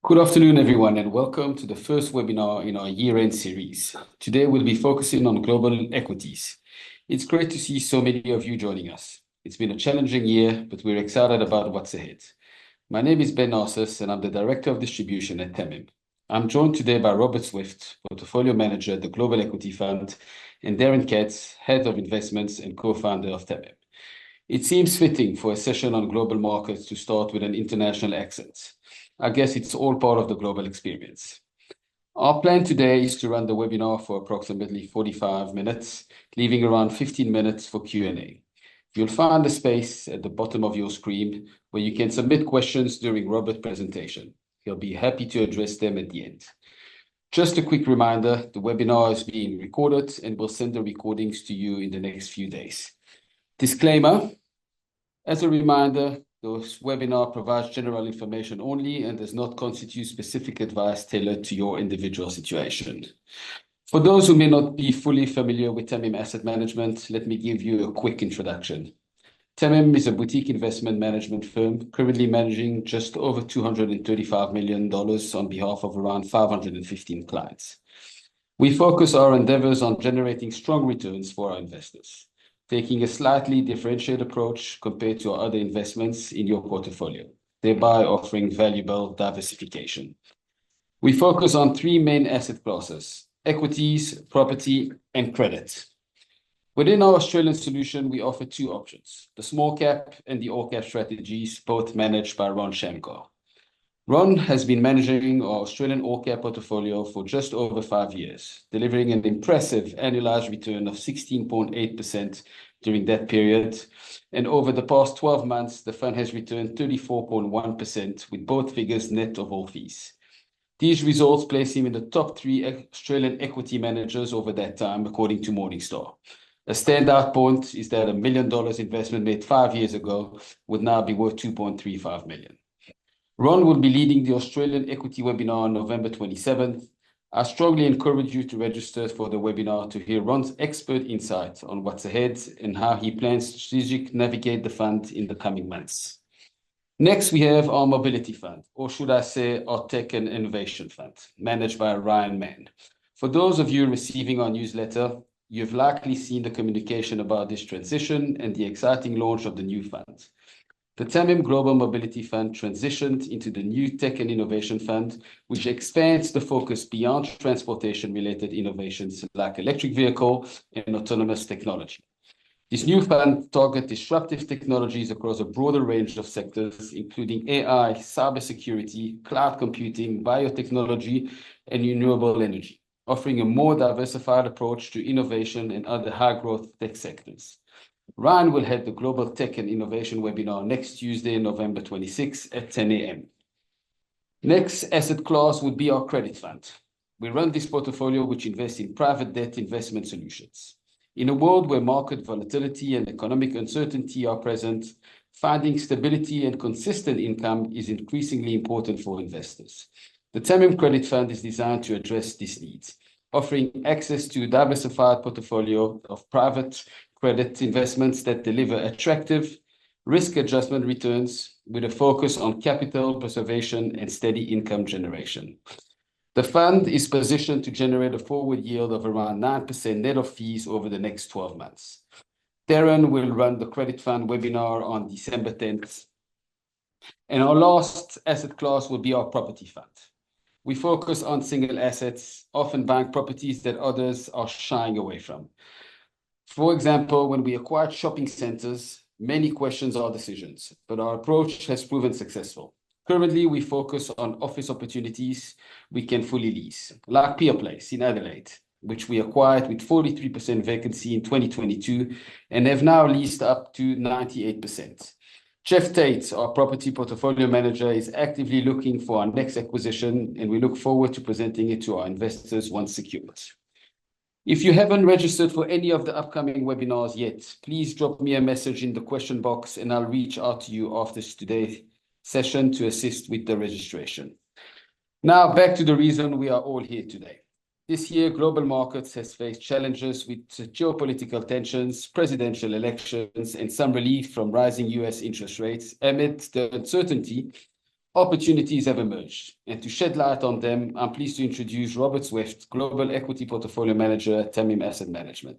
Good afternoon, everyone, and welcome to the first webinar in our year-end series. Today, we'll be focusing on global equities. It's great to see so many of you joining us. It's been a challenging year, but we're excited about what's ahead. My name is Ben Narcissus, and I'm the Director of Distribution at TAMIM. I'm joined today by Robert Swift, Portfolio Manager at the Global Equity Fund, and Darren Katz, Head of Investments and Co-founder of TAMIM. It seems fitting for a session on global markets to start with an international accent. I guess it's all part of the global experience. Our plan today is to run the webinar for approximately 45 minutes, leaving around 15 minutes for Q&A. You'll find a space at the bottom of your screen where you can submit questions during Robert's presentation. He'll be happy to address them at the end. Just a quick reminder, the webinar is being recorded and we'll send the recordings to you in the next few days. Disclaimer, as a reminder, this webinar provides general information only and does not constitute specific advice tailored to your individual situation. For those who may not be fully familiar with TAMIM Asset Management, let me give you a quick introduction. TAMIM is a boutique investment management firm currently managing just over $235 million on behalf of around 515 clients. We focus our endeavors on generating strong returns for our investors, taking a slightly differentiated approach compared to our other investments in your portfolio, thereby offering valuable diversification. We focus on three main asset classes: equities, property, and credit. Within our Australian solution, we offer two options: the small cap and the all cap strategies, both managed by Ron Shamgar. Ron has been managing our Australian all cap portfolio for just over 5 years, delivering an impressive annualized return of 16.8% during that period. And over the past 12 months, the fund has returned 34.1%, with both figures net of all fees. These results place him in the top 3 Australian equity managers over that time, according to Morningstar. A standout point is that $1 million investment made 5 years ago would now be worth $2.35 million. Ron will be leading the Australian Equity webinar on November 27th. I strongly encourage you to register for the webinar to hear Ron's expert insight on what's ahead and how he plans to strategically navigate the fund in the coming months. Next, we have our Mobility Fund, or should I say our Tech and Innovation Fund, managed by Ryan Mann. For those of you receiving our newsletter, you've likely seen the communication about this transition and the exciting launch of the new fund. The TAMIM Global Mobility Fund transitioned into the new Tech and Innovation Fund, which expands the focus beyond transportation-related innovations like electric vehicle and autonomous technology. This new fund targets disruptive technologies across a broader range of sectors, including AI, cybersecurity, cloud computing, biotechnology, and renewable energy, offering a more diversified approach to innovation and other high-growth tech sectors. Ryan will head the Global Tech and Innovation webinar next Tuesday, November 26 at 10 a.m. Next asset class would be our credit fund. We run this portfolio which invests in private debt investment solutions. In a world where market volatility and economic uncertainty are present, finding stability and consistent income is increasingly important for investors. The TAMIM Credit Fund is designed to address these needs, offering access to a diversified portfolio of private credit investments that deliver attractive risk adjustment returns with a focus on capital preservation and steady income generation. The fund is positioned to generate a forward yield of around 9% net of fees over the next 12 months. Darren will run the credit fund webinar on December 10th. And our last asset class will be our property fund. We focus on single assets, often buying properties that others are shying away from. For example, when we acquired shopping centers, many questions our decisions, but our approach has proven successful. Currently, we focus on office opportunities we can fully lease, like Pier Place in Adelaide, which we acquired with 43% vacancy in 2022 and have now leased up to 98%. Jeff Tate, our property portfolio manager, is actively looking for our next acquisition, and we look forward to presenting it to our investors once secured. If you haven't registered for any of the upcoming webinars yet, please drop me a message in the question box and I'll reach out to you after today's session to assist with the registration. Now back to the reason we are all here today. This year, global markets has faced challenges with geopolitical tensions, presidential elections, and some relief from rising US interest rates amid the uncertainty opportunities have emerged. And to shed light on them, I'm pleased to introduce Robert Swift, Global Equity Portfolio Manager at TAMIM Asset Management.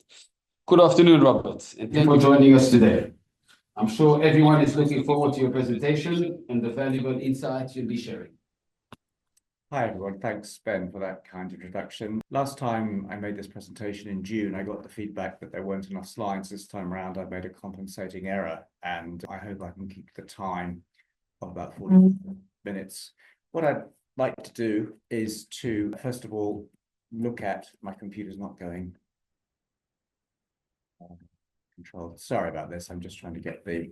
Good afternoon, Robert, and thank you for joining us today. I'm sure everyone is looking forward to your presentation and the valuable insights you'll be sharing. Hi, everyone. Thanks, Ben, for that kind introduction. Last time I made this presentation in June, I got the feedback that there weren't enough slides. This time around, I made a compensating error, and I hope I can keep the time of about 40 minutes. What I'd like to do is to, first of all, look at my computer's not going. Control. Sorry about this. I'm just trying to get the.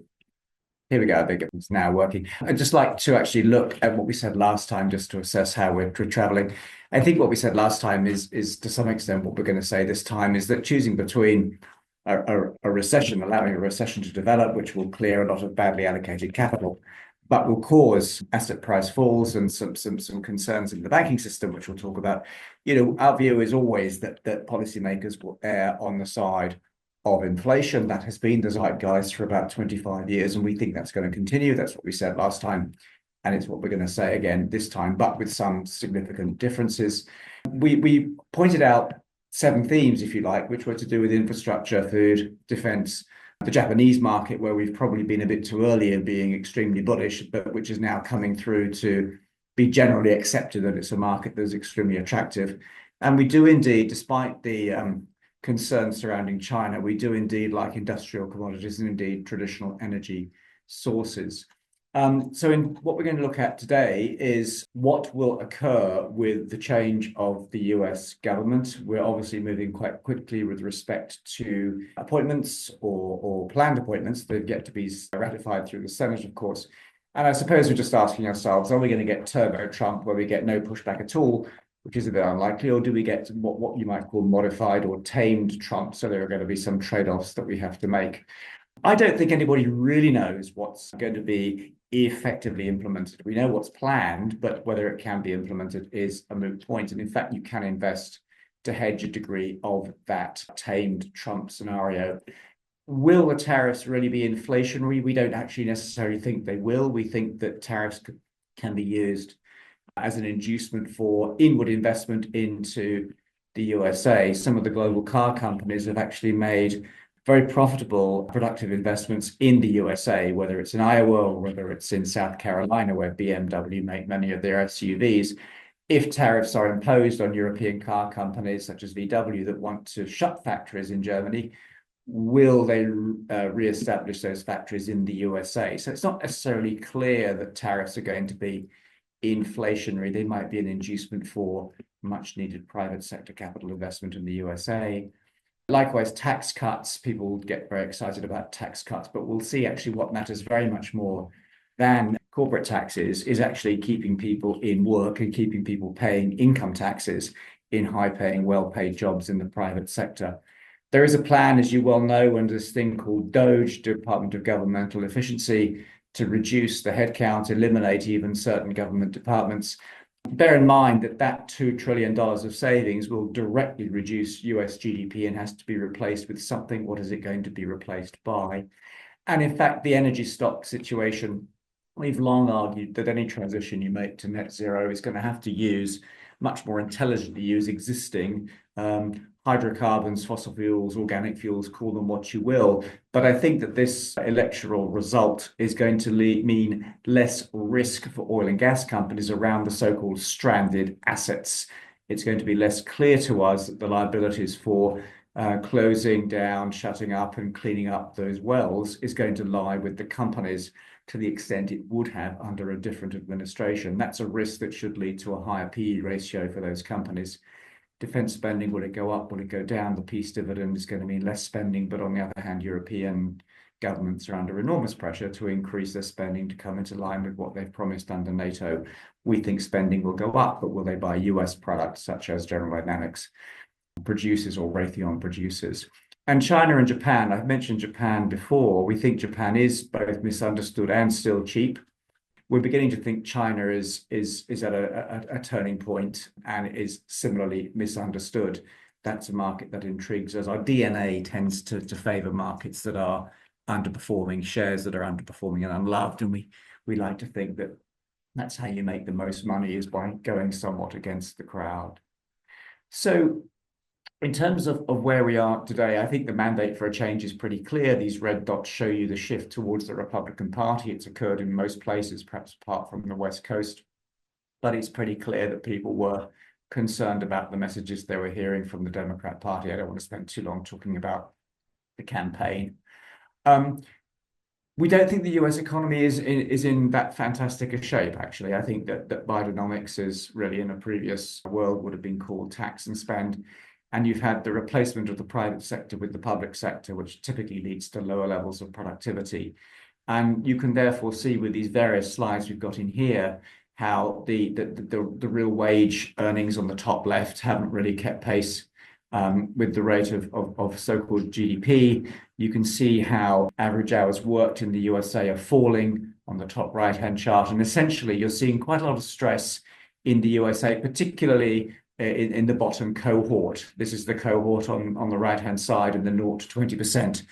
Here we go. I think it's now working. I'd just like to actually look at what we said last time, just to assess how we're traveling. I think what we said last time is to some extent what we're going to say this time is that choosing between a recession, allowing a recession to develop, which will clear a lot of badly allocated capital, but will cause asset price falls and some concerns in the banking system, which we'll talk about. Our view is always that policymakers will err on the side of inflation. That has been the zeitgeist for about 25 years, and we think that's going to continue. That's what we said last time, and it's what we're going to say again this time, but with some significant differences. We pointed out 7 themes, if you like, which were to do with infrastructure, food, defense, the Japanese market, where we've probably been a bit too early in being extremely bullish, but which is now coming through to be generally accepted that it's a market that's extremely attractive. And we do indeed, despite the concerns surrounding China, we do indeed like industrial commodities and indeed traditional energy sources. So what we're going to look at today is what will occur with the change of the US government. We're obviously moving quite quickly with respect to appointments or planned appointments. They've yet to be ratified through the Senate, of course. And I suppose we're just asking ourselves, are we going to get Turbo Trump, where we get no pushback at all, which is a bit unlikely, or do we get what you might call modified or tamed Trump? So there are going to be some trade-offs that we have to make. I don't think anybody really knows what's going to be effectively implemented. We know what's planned, but whether it can be implemented is a moot point. And in fact, you can invest to hedge a degree of that tamed Trump scenario. Will the tariffs really be inflationary? We don't actually necessarily think they will. We think that tariffs can be used as an inducement for inward investment into the USA. Some of the global car companies have actually made very profitable, productive investments in the USA, whether it's in Iowa or whether it's in South Carolina, where BMW make many of their SUVs. If tariffs are imposed on European car companies such as VW that want to shut factories in Germany, will they re-establish those factories in the USA? So it's not necessarily clear that tariffs are going to be inflationary. They might be an inducement for much needed private sector capital investment in the USA. Likewise, tax cuts. People get very excited about tax cuts, but we'll see actually what matters very much more than corporate taxes is actually keeping people in work and keeping people paying income taxes in high-paying, well-paid jobs in the private sector. There is a plan, as you well know, under this thing called DOGE, Department of Governmental Efficiency, to reduce the headcount, eliminate even certain government departments. Bear in mind that $2 trillion of savings will directly reduce US GDP and has to be replaced with something. What is it going to be replaced by? And in fact, the energy stock situation, we've long argued that any transition you make to net zero is going to have to use much more intelligently use existing hydrocarbons, fossil fuels, organic fuels, call them what you will. But I think that this electoral result is going to mean less risk for oil and gas companies around the so-called stranded assets. It's going to be less clear to us that the liabilities for closing down, shutting up and cleaning up those wells is going to lie with the companies to the extent it would have under a different administration. That's a risk that should lead to a higher PE ratio for those companies. Defense spending, will it go up? Will it go down? The peace dividend is going to mean less spending, but on the other hand, European governments are under enormous pressure to increase their spending to come into line with what they've promised under NATO. We think spending will go up, but will they buy US products such as General Dynamics produces or Raytheon produces? And China and Japan, I've mentioned Japan before. We think Japan is both misunderstood and still cheap. We're beginning to think China is at a turning point and is similarly misunderstood. That's a market that intrigues us. Our DNA tends to favor markets that are underperforming, shares that are underperforming and unloved. And we like to think that That's how you make the most money, is by going somewhat against the crowd. So in terms of where we are today, I think the mandate for a change is pretty clear. These red dots show you the shift towards the Republican Party. It's occurred in most places, perhaps apart from the West Coast. But it's pretty clear that people were concerned about the messages they were hearing from the Democrat Party. I don't want to spend too long talking about the campaign. We don't think the US economy is in that fantastic a shape, actually. I think that Bidenomics is really, in a previous world, would have been called tax and spend. And you've had the replacement of the private sector with the public sector, which typically leads to lower levels of productivity. And you can therefore see with these various slides we've got in here how the real wage earnings on the top left haven't really kept pace with the rate of so-called GDP. You can see how average hours worked in the USA are falling on the top right-hand chart. And essentially, you're seeing quite a lot of stress in the USA, particularly in the bottom cohort. This is the cohort on the right-hand side in the 0 to 20%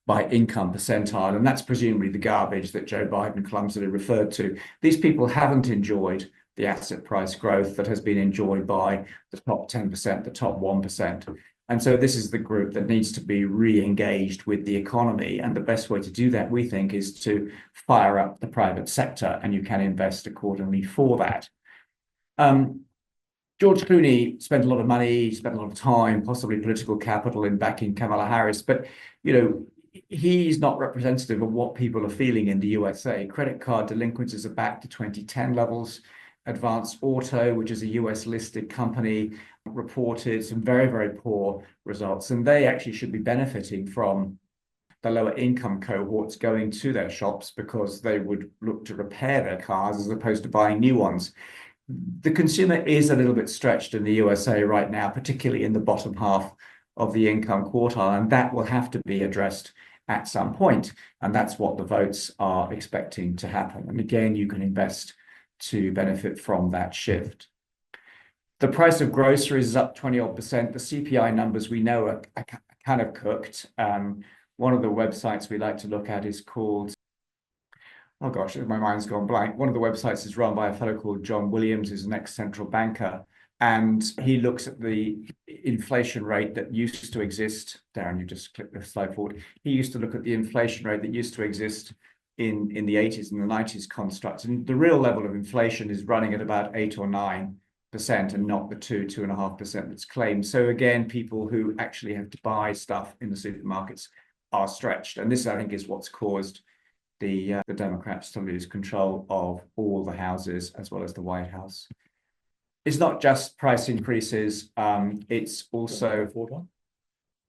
by income percentile. And that's presumably the garbage that Joe Biden clumsily referred to. These people haven't enjoyed the asset price growth that has been enjoyed by the top 10%, the top 1%. And so this is the group that needs to be re-engaged with the economy. And the best way to do that, we think, is to fire up the private sector, and you can invest accordingly for that. George Clooney spent a lot of money, spent a lot of time, possibly political capital, in backing Kamala Harris, but he's not representative of what people are feeling in the USA. Credit card delinquencies are back to 2010 levels. Advanced Auto, which is a US listed company, reported some very, very poor results, and they actually should be benefiting from the lower income cohorts going to their shops because they would look to repair their cars as opposed to buying new ones. The consumer is a little bit stretched in the USA right now, particularly in the bottom half of the income quartile, and that will have to be addressed at some point, and that's what the votes are expecting to happen. And again, you can invest to benefit from that shift. The price of groceries is up 20-odd%. The CPI numbers we know are kind of cooked. One of the websites we like to look at is called, oh gosh, my mind's gone blank. One of the websites is run by a fellow called John Williams, who's an ex-central banker. And he looks at the inflation rate that used to exist. Darren, you just click the slide forward. He used to look at the inflation rate that used to exist in the 80s and the 90s constructs. And the real level of inflation is running at about 8 or 9% and not the 2.5% that's claimed. So again, people who actually have to buy stuff in the supermarkets are stretched. And this, I think, is what's caused the Democrats to lose control of all the houses as well as the White House. It's not just price increases, it's also...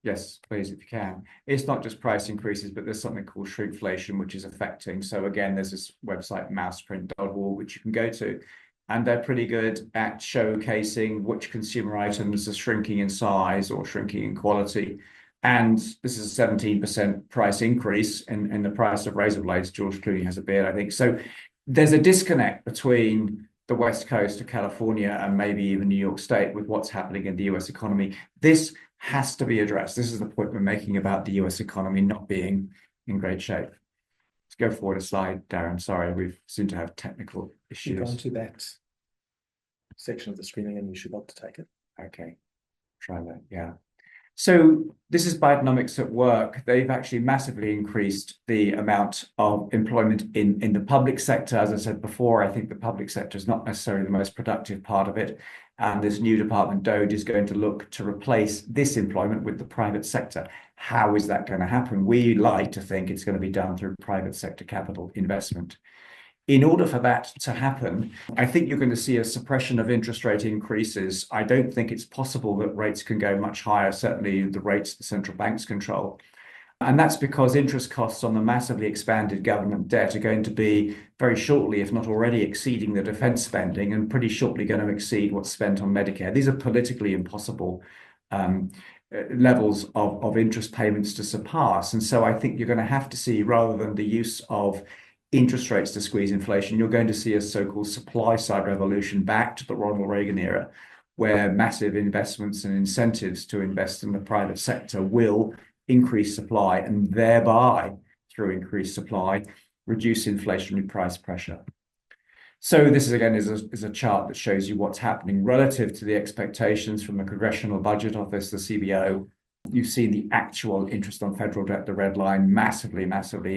Yes, please, if you can. It's not just price increases, but there's something called shrinkflation, which is affecting. So again, there's this website, mouseprint.org, which you can go to, and they're pretty good at showcasing which consumer items are shrinking in size or shrinking in quality. And this is a 17% price increase in the price of razor blades. George Clooney has a beard, I think. So there's a disconnect between the West Coast of California and maybe even New York State with what's happening in the US economy. This has to be addressed. This is the point we're making about the US economy not being in great shape. Let's go forward a slide, Darren. Sorry, we seem to have technical issues. You go into that section of the screen and you should be able to take it. Okay, try that, yeah. So this is Bidenomics at work. They've actually massively increased the amount of employment in the public sector. As I said before, I think the public sector is not necessarily the most productive part of it. And this new department, DOGE, is going to look to replace this employment with the private sector. How is that going to happen? We like to think it's going to be done through private sector capital investment. In order for that to happen, I think you're going to see a suppression of interest rate increases. I don't think it's possible that rates can go much higher, certainly the rates the central banks control. And that's because interest costs on the massively expanded government debt are going to be very shortly, if not already, exceeding the defense spending and pretty shortly going to exceed what's spent on Medicare. These are politically impossible levels of interest payments to surpass. And so I think you're going to have to see, rather than the use of interest rates to squeeze inflation, you're going to see a so-called supply side revolution back to the Ronald Reagan era, where massive investments and incentives to invest in the private sector will increase supply and thereby, through increased supply, reduce inflationary price pressure. So this is again is a chart that shows you what's happening relative to the expectations from the Congressional Budget Office, the CBO. You've seen the actual interest on federal debt, the red line, massively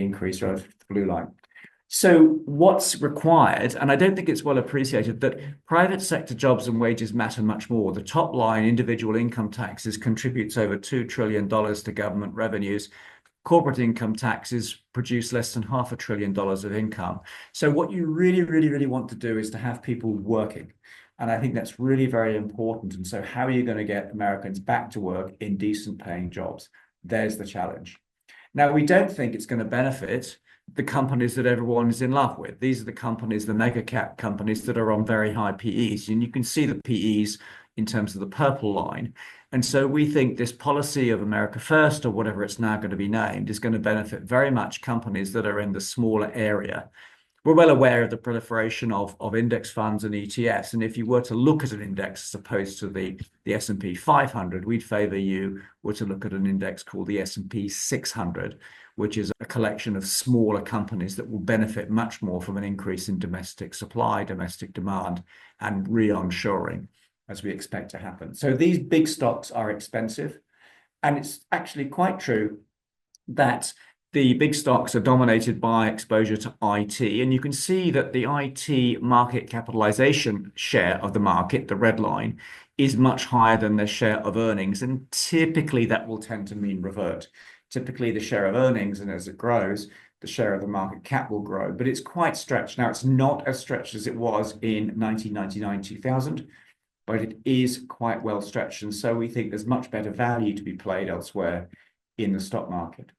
increase relative to the blue line. So what's required, and I don't think it's well appreciated, that private sector jobs and wages matter much more. The top line, individual income taxes, contributes over $2 trillion to government revenues. Corporate income taxes produce less than $500 billion of income. So what you really want to do is to have people working. And I think that's really very important. And so how are you going to get Americans back to work in decent paying jobs? There's the challenge. Now, we don't think it's going to benefit the companies that everyone is in love with. These are the companies, the mega cap companies that are on very high PEs. And you can see the PEs in terms of the purple line. And so we think this policy of America First, or whatever it's now going to be named, is going to benefit very much companies that are in the smaller area. We're well aware of the proliferation of index funds and ETFs. And if you were to look at an index as opposed to the S&P 500, we'd favor you were to look at an index called the S&P 600, which is a collection of smaller companies that will benefit much more from an increase in domestic supply, domestic demand, and re-onshoring, as we expect to happen. So these big stocks are expensive. And it's actually quite true that the big stocks are dominated by exposure to IT. And you can see that the IT market capitalization share of the market, the red line, is much higher than their share of earnings. And typically that will tend to mean revert. Typically the share of earnings, and as it grows, the share of the market cap will grow. But it's quite stretched. Now, it's not as stretched as it was in 1999, 2000. But it is quite well stretched. And so we think there's much better value to be played elsewhere in the stock market.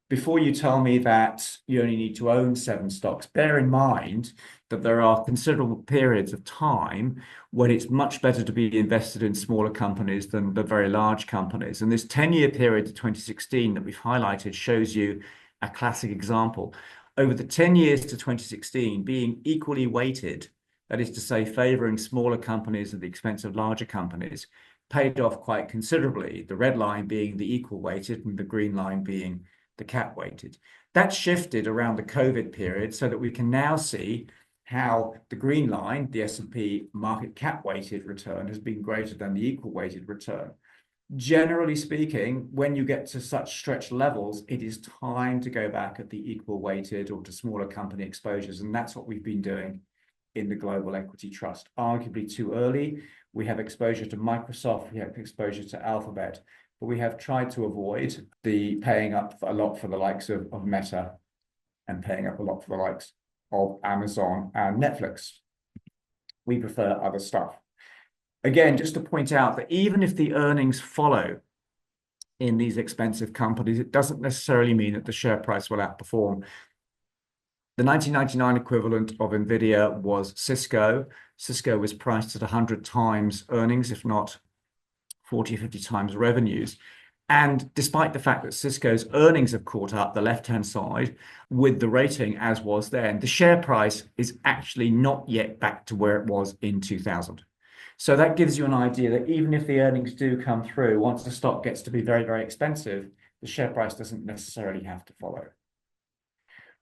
Before you tell me that you only need to own 7 stocks, bear in mind that there are considerable periods of time when it's much better to be invested in smaller companies than the very large companies. And this 10-year period to 2016 that we've highlighted shows you a classic example. Over the 10 years to 2016, being equally weighted, that is to say, favoring smaller companies at the expense of larger companies, paid off quite considerably, the red line being the equal weighted and the green line being the cap weighted. That shifted around the COVID period so that we can now see how the green line, the S&P market cap weighted return, has been greater than the equal weighted return. Generally speaking, when you get to such stretched levels, it is time to go back at the equal weighted or to smaller company exposures. And that's what we've been doing in the Global Equity Trust. Arguably too early. We have exposure to Microsoft, we have exposure to Alphabet, but we have tried to avoid the paying up a lot for the likes of Meta and paying up a lot for the likes of Amazon and Netflix. We prefer other stuff. Again, just to point out that even if the earnings follow in these expensive companies, it doesn't necessarily mean that the share price will outperform. The 1999 equivalent of NVIDIA was Cisco. Cisco was priced at 100 times earnings, if not 40 or 50 times revenues. And despite the fact that Cisco's earnings have caught up, the left-hand side, with the rating as was then, the share price is actually not yet back to where it was in 2000. So that gives you an idea that even if the earnings do come through, once the stock gets to be very expensive, the share price doesn't necessarily have to follow.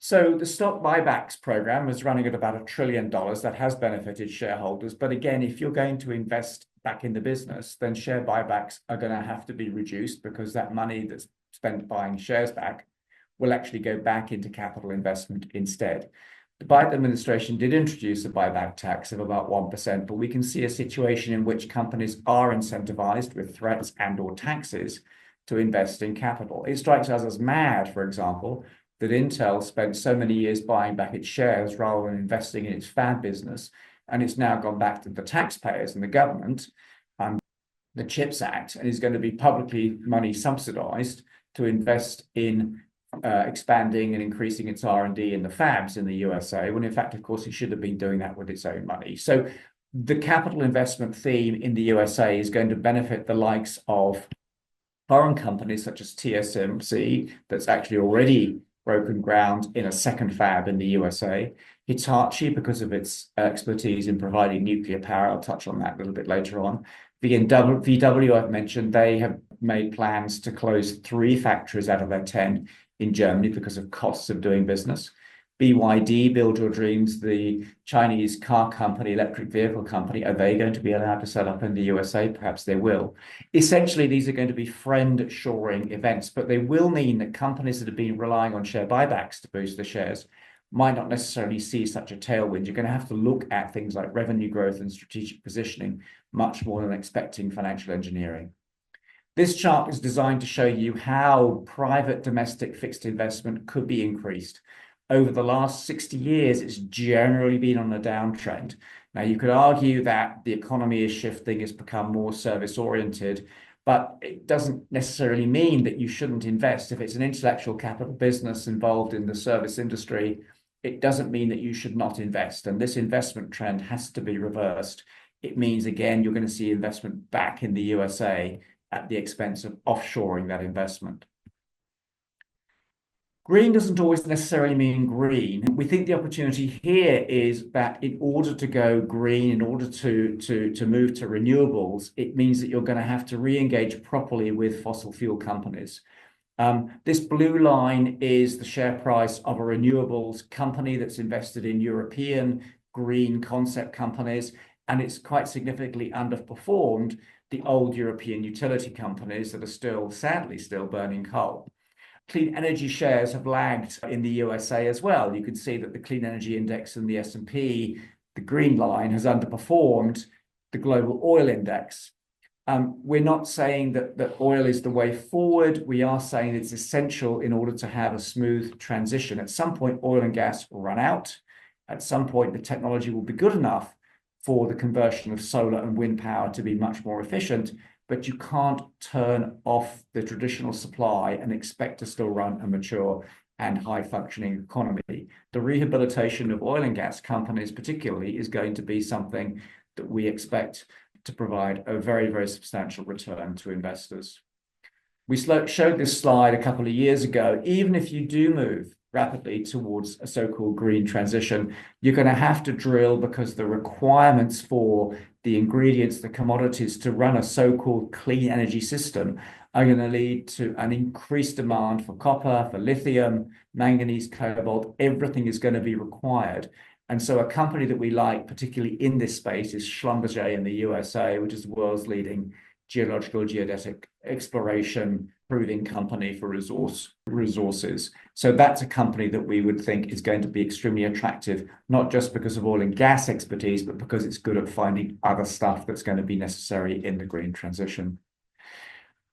So the stock buybacks program is running at about $1 trillion. That has benefited shareholders. But again, if you're going to invest back in the business, then share buybacks are going to have to be reduced because that money that's spent buying shares back will actually go back into capital investment instead. The Biden administration did introduce a buyback tax of about 1%, but we can see a situation in which companies are incentivized with threats and/or taxes to invest in capital. It strikes us as mad, for example, that Intel spent so many years buying back its shares rather than investing in its fab business, and it's now gone back to the taxpayers and the government and the CHIPS Act, and is going to be publicly money subsidized to invest in expanding and increasing its R&D in the fabs in the USA, when in fact, of course, it should have been doing that with its own money. So the capital investment theme in the USA is going to benefit the likes of foreign companies such as TSMC, that's actually already broken ground in a second fab in the USA. Hitachi, because of its expertise in providing nuclear power, I'll touch on that a little bit later on. VW, I've mentioned, they have made plans to close 3 factories out of their 10 in Germany because of costs of doing business. BYD, Build Your Dreams, the Chinese car company, electric vehicle company, are they going to be allowed to set up in the USA? Perhaps they will. Essentially, these are going to be friend-shoring events, but they will mean that companies that have been relying on share buybacks to boost the shares might not necessarily see such a tailwind. You're going to have to look at things like revenue growth and strategic positioning much more than expecting financial engineering. This chart is designed to show you how private domestic fixed investment could be increased. Over the last 60 years, it's generally been on a downtrend. Now, you could argue that the economy is shifting, it's become more service-oriented, but it doesn't necessarily mean that you shouldn't invest. If it's an intellectual capital business involved in the service industry, it doesn't mean that you should not invest. And this investment trend has to be reversed. It means, again, you're going to see investment back in the USA at the expense of offshoring that investment. Green doesn't always necessarily mean green. We think the opportunity here is that in order to go green, in order to move to renewables, it means that you're going to have to re-engage properly with fossil fuel companies. This blue line is the share price of a renewables company that's invested in European green concept companies, and it's quite significantly underperformed the old European utility companies that are sadly still burning coal. Clean energy shares have lagged in the USA as well. You can see that the clean energy index in the S&P, the green line, has underperformed the global oil index. We're not saying that oil is the way forward. We are saying it's essential in order to have a smooth transition. At some point, oil and gas will run out. At some point, the technology will be good enough for the conversion of solar and wind power to be much more efficient, but you can't turn off the traditional supply and expect to still run a mature and high-functioning economy. The rehabilitation of oil and gas companies particularly is going to be something that we expect to provide a very, very substantial return to investors. We showed this slide a couple of years ago. Even if you do move rapidly towards a so-called green transition, you're going to have to drill because the requirements for the ingredients, the commodities to run a so-called clean energy system are going to lead to an increased demand for copper, for lithium, manganese, cobalt. Everything is going to be required. And so a company that we like, particularly in this space, is Schlumberger in the USA, which is the world's leading geological geodetic exploration proving company for resources. So that's a company that we would think is going to be extremely attractive, not just because of oil and gas expertise, but because it's good at finding other stuff that's going to be necessary in the green transition.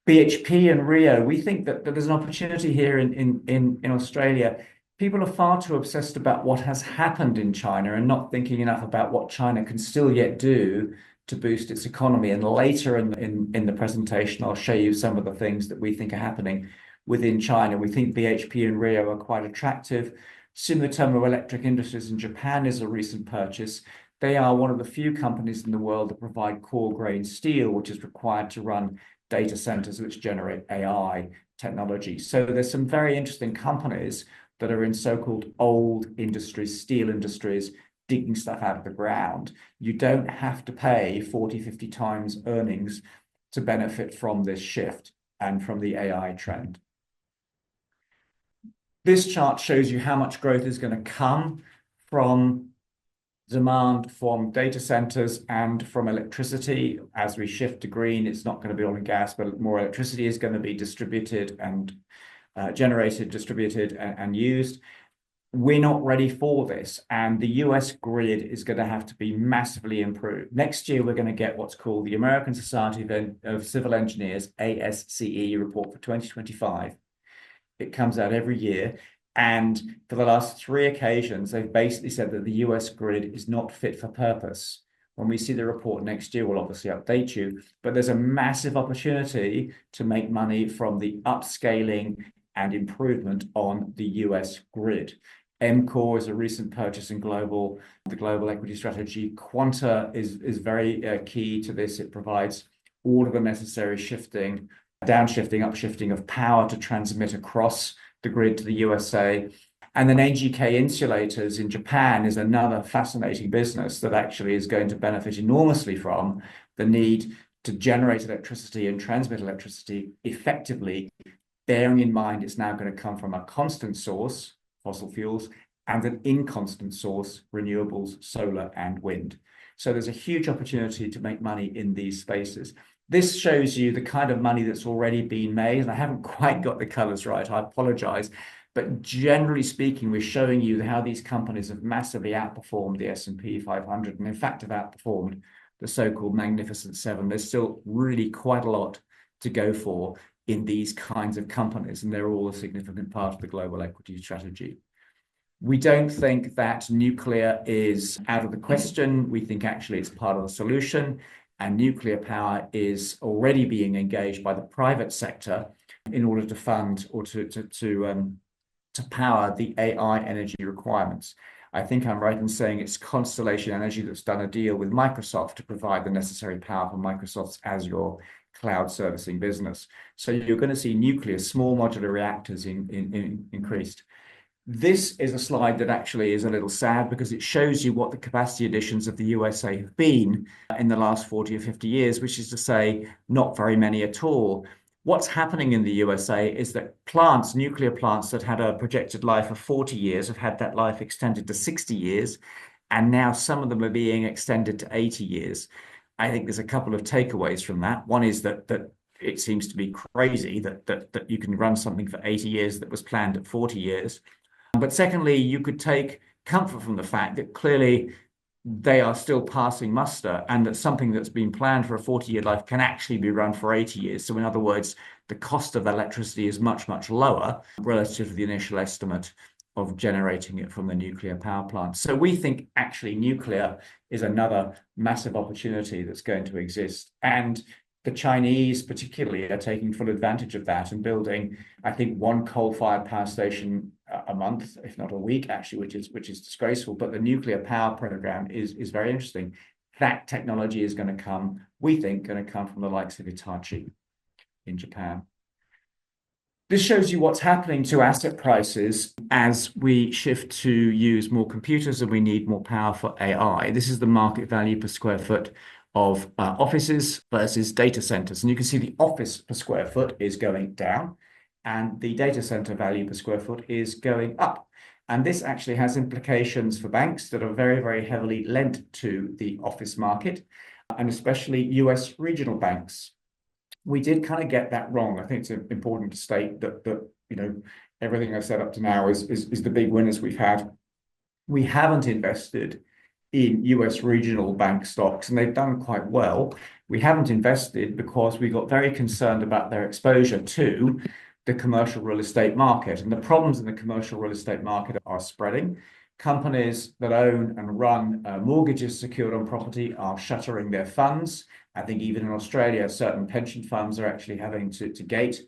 BHP and Rio, we think that there's an opportunity here in Australia. People are far too obsessed about what has happened in China and not thinking enough about what China can still yet do to boost its economy. And later in the presentation, I'll show you some of the things that we think are happening within China. We think BHP and Rio are quite attractive. Sumitomo Electric Industries in Japan is a recent purchase. They are one of the few companies in the world that provide core grain steel, which is required to run data centers which generate AI technology. So there's some very interesting companies that are in so-called old industries, steel industries, digging stuff out of the ground. You don't have to pay 40, 50 times earnings to benefit from this shift and from the AI trend. This chart shows you how much growth is going to come from demand from data centers and from electricity. As we shift to green, it's not going to be oil and gas, but more electricity is going to be distributed and generated, distributed, and used. We're not ready for this, and the US grid is going to have to be massively improved. Next year, we're going to get what's called the American Society of Civil Engineers, ASCE report for 2025. It comes out every year, and for the last 3 occasions, they've basically said that the US grid is not fit for purpose. When we see the report next year, we'll obviously update you, but there's a massive opportunity to make money from the upscaling and improvement on the US grid. MCOR is a recent purchase in the global equity strategy. Quanta is very key to this. It provides all of the necessary shifting, downshifting, upshifting of power to transmit across the grid to the USA. And then NGK Insulators in Japan is another fascinating business that actually is going to benefit enormously from the need to generate electricity and transmit electricity effectively, bearing in mind it's now going to come from a constant source, fossil fuels, and an inconstant source, renewables, solar, and wind. So there's a huge opportunity to make money in these spaces. This shows you the kind of money that's already been made, and I haven't quite got the colors right, I apologize. But generally speaking, we're showing you how these companies have massively outperformed the S&P 500, and in fact have outperformed the so-called Magnificent Seven. There's still really quite a lot to go for in these kinds of companies, and they're all a significant part of the global equity strategy. We don't think that nuclear is out of the question. We think actually it's part of the solution, and nuclear power is already being engaged by the private sector in order to fund or to power the AI energy requirements. I think I'm right in saying it's Constellation Energy that's done a deal with Microsoft to provide the necessary power for Microsoft's Azure cloud servicing business. So you're going to see nuclear small modular reactors increased. This is a slide that actually is a little sad because it shows you what the capacity additions of the USA have been in the last 40 or 50 years, which is to say not very many at all. What's happening in the USA is that plants, nuclear plants that had a projected life of 40 years have had that life extended to 60 years, and now some of them are being extended to 80 years. I think there's a couple of takeaways from that. One is that it seems to be crazy that you can run something for 80 years that was planned at 40 years. But secondly, you could take comfort from the fact that clearly they are still passing muster, and that something that's been planned for a 40-year life can actually be run for 80 years. So in other words, the cost of electricity is much, much lower relative to the initial estimate of generating it from the nuclear power plant. So we think actually nuclear is another massive opportunity that's going to exist. And the Chinese particularly are taking full advantage of that and building, I think, one coal-fired power station a month, if not a week, actually, which is disgraceful. But the nuclear power program is very interesting. That technology is going to come, we think, going to come from the likes of Hitachi in Japan. This shows you what's happening to asset prices as we shift to use more computers and we need more power for AI. This is the market value per square foot of offices versus data centers. And you can see the office per square foot is going down and the data center value per square foot is going up. And this actually has implications for banks that are very, very heavily lent to the office market, and especially US regional banks. We did kind of get that wrong. I think it's important to state that everything I've said up to now is the big winners we've had. We haven't invested in US regional bank stocks, and they've done quite well. We haven't invested because we got very concerned about their exposure to the commercial real estate market. And the problems in the commercial real estate market are spreading. Companies that own and run mortgages secured on property are shuttering their funds. I think even in Australia, certain pension funds are actually having to gate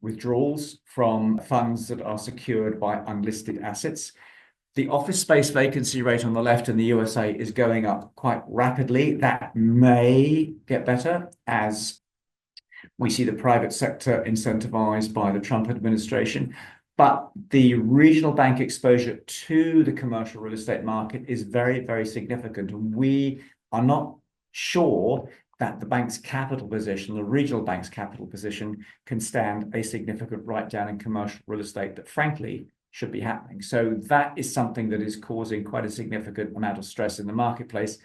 withdrawals from funds that are secured by unlisted assets. The office space vacancy rate on the left in the USA is going up quite rapidly. That may get better as we see the private sector incentivized by the Trump administration. But the regional bank exposure to the commercial real estate market is very, very significant. And we are not sure that the bank's capital position, the regional bank's capital position, can stand a significant write-down in commercial real estate that, frankly, should be happening. So that is something that is causing quite a significant amount of stress in the marketplace.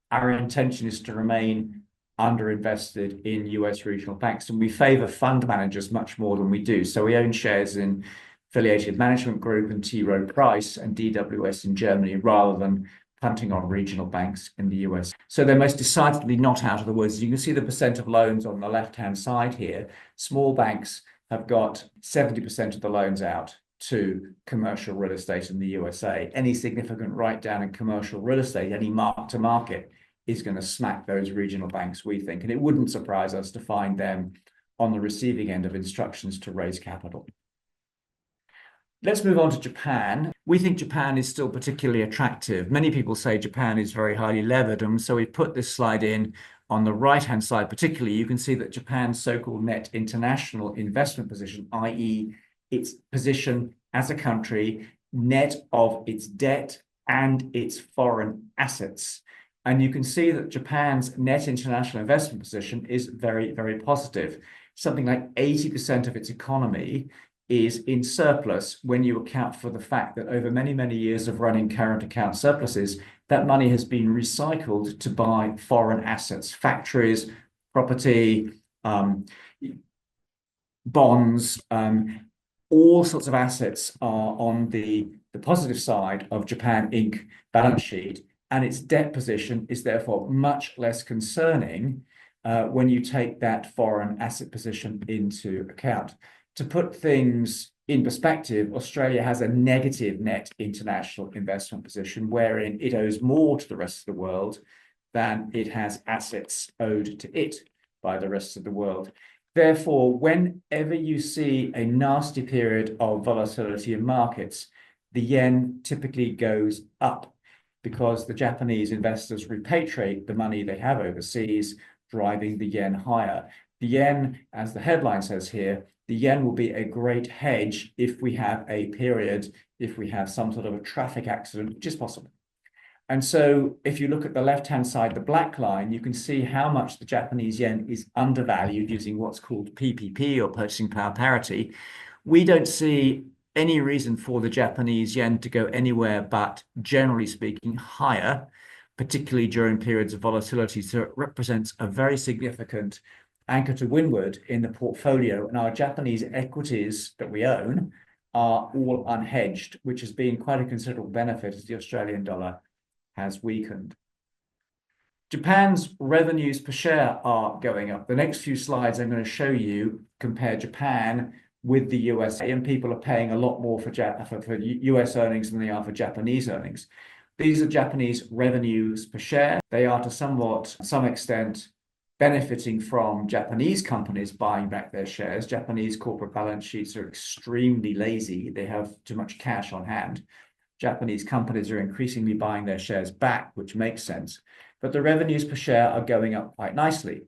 Our intention is to remain underinvested in US regional banks, and we favor fund managers much more than we do. So we own shares in Affiliated Management Group and T. Rowe Price and DWS in Germany, rather than punting on regional banks in the US. So they're most decidedly not out of the woods. You can see the percent of loans on the left-hand side here. Small banks have got 70% of the loans out to commercial real estate in the USA. Any significant write-down in commercial real estate, any mark to market, is going to smack those regional banks, we think. And it wouldn't surprise us to find them on the receiving end of instructions to raise capital. Let's move on to Japan. We think Japan is still particularly attractive. Many people say Japan is very highly levered, and so we put this slide in on the right-hand side. Particularly, you can see that Japan's so-called net international investment position, i.e. its position as a country, net of its debt and its foreign assets. And you can see that Japan's net international investment position is very, very positive. Something like 80% of its economy is in surplus when you account for the fact that over many, many years of running current account surpluses, that money has been recycled to buy foreign assets, factories, property, bonds, all sorts of assets are on the positive side of Japan Inc. balance sheet, and its debt position is therefore much less concerning when you take that foreign asset position into account. To put things in perspective, Australia has a negative net international investment position wherein it owes more to the rest of the world than it has assets owed to it by the rest of the world. Therefore, whenever you see a nasty period of volatility in markets, the yen typically goes up because the Japanese investors repatriate the money they have overseas, driving the yen higher. The yen, as the headline says here, the yen will be a great hedge if we have a period, if we have some sort of a traffic accident, which is possible. And so if you look at the left-hand side, the black line, you can see how much the Japanese yen is undervalued using what's called PPP or purchasing power parity. We don't see any reason for the Japanese yen to go anywhere but, generally speaking, higher, particularly during periods of volatility. So it represents a very significant anchor to windward in the portfolio. And our Japanese equities that we own are all unhedged, which has been quite a considerable benefit as the Australian dollar has weakened. Japan's revenues per share are going up. The next few slides I'm going to show you compare Japan with the USA, and people are paying a lot more for US earnings than they are for Japanese earnings. These are Japanese revenues per share. They are to some extent benefiting from Japanese companies buying back their shares. Japanese corporate balance sheets are extremely lazy. They have too much cash on hand. Japanese companies are increasingly buying their shares back, which makes sense. But the revenues per share are going up quite nicely.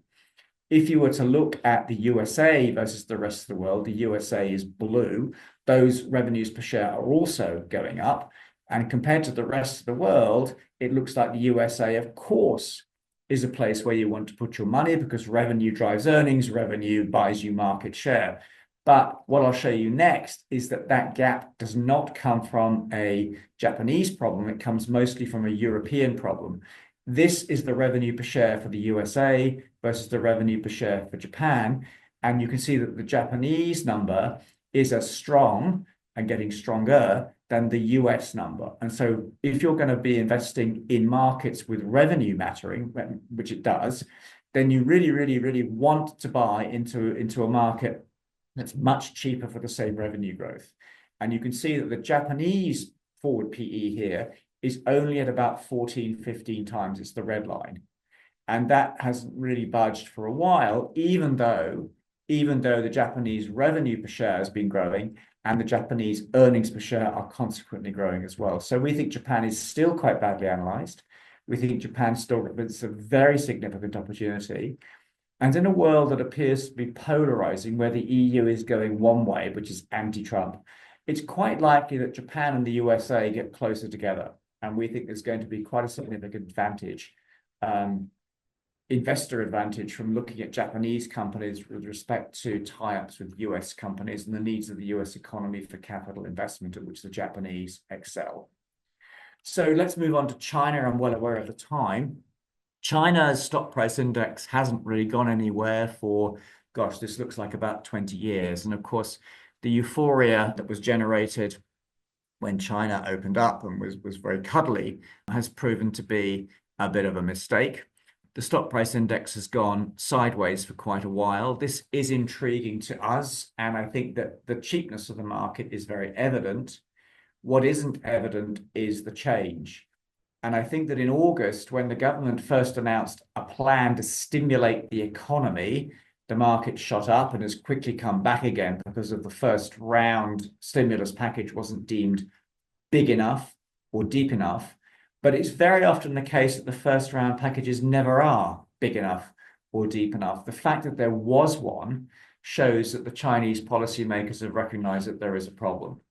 If you were to look at the USA versus the rest of the world, the USA is blue. Those revenues per share are also going up. And compared to the rest of the world, it looks like the USA, of course, is a place where you want to put your money because revenue drives earnings, revenue buys you market share. But what I'll show you next is that that gap does not come from a Japanese problem. It comes mostly from a European problem. This is the revenue per share for the USA versus the revenue per share for Japan. And you can see that the Japanese number is as strong and getting stronger than the US number. And so if you're going to be investing in markets with revenue mattering, which it does, then you really, really, really want to buy into a market that's much cheaper for the same revenue growth. And you can see that the Japanese forward PE here is only at about 14, 15 times. It's the red line. And that hasn't really budged for a while, even though the Japanese revenue per share has been growing and the Japanese earnings per share are consequently growing as well. So we think Japan is still quite badly analyzed. We think Japan still represents a very significant opportunity. And in a world that appears to be polarizing, where the EU is going one way, which is anti-Trump, it's quite likely that Japan and the USA get closer together. And we think there's going to be quite a significant advantage, investor advantage from looking at Japanese companies with respect to tie-ups with US companies and the needs of the US economy for capital investment, at which the Japanese excel. So let's move on to China. I'm well aware of the time. China's stock price index hasn't really gone anywhere for, gosh, this looks like about 20 years. And of course, the euphoria that was generated when China opened up and was very cuddly has proven to be a bit of a mistake. The stock price index has gone sideways for quite a while. This is intriguing to us, and I think that the cheapness of the market is very evident. What isn't evident is the change. And I think that in August, when the government first announced a plan to stimulate the economy, the market shot up and has quickly come back again because of the first round stimulus package wasn't deemed big enough or deep enough. But it's very often the case that the first round packages never are big enough or deep enough. The fact that there was one shows that the Chinese policymakers have recognized that there is a problem.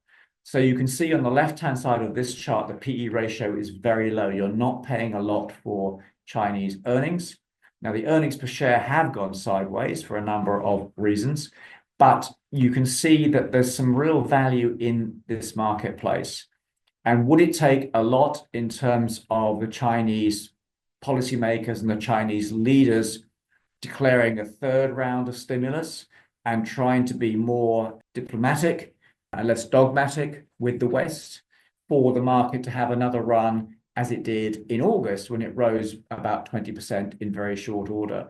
So you can see on the left-hand side of this chart, the PE ratio is very low. You're not paying a lot for Chinese earnings. Now, the earnings per share have gone sideways for a number of reasons. But you can see that there's some real value in this marketplace. And would it take a lot in terms of the Chinese policymakers and the Chinese leaders declaring a third round of stimulus and trying to be more diplomatic and less dogmatic with the West for the market to have another run as it did in August when it rose about 20% in very short order?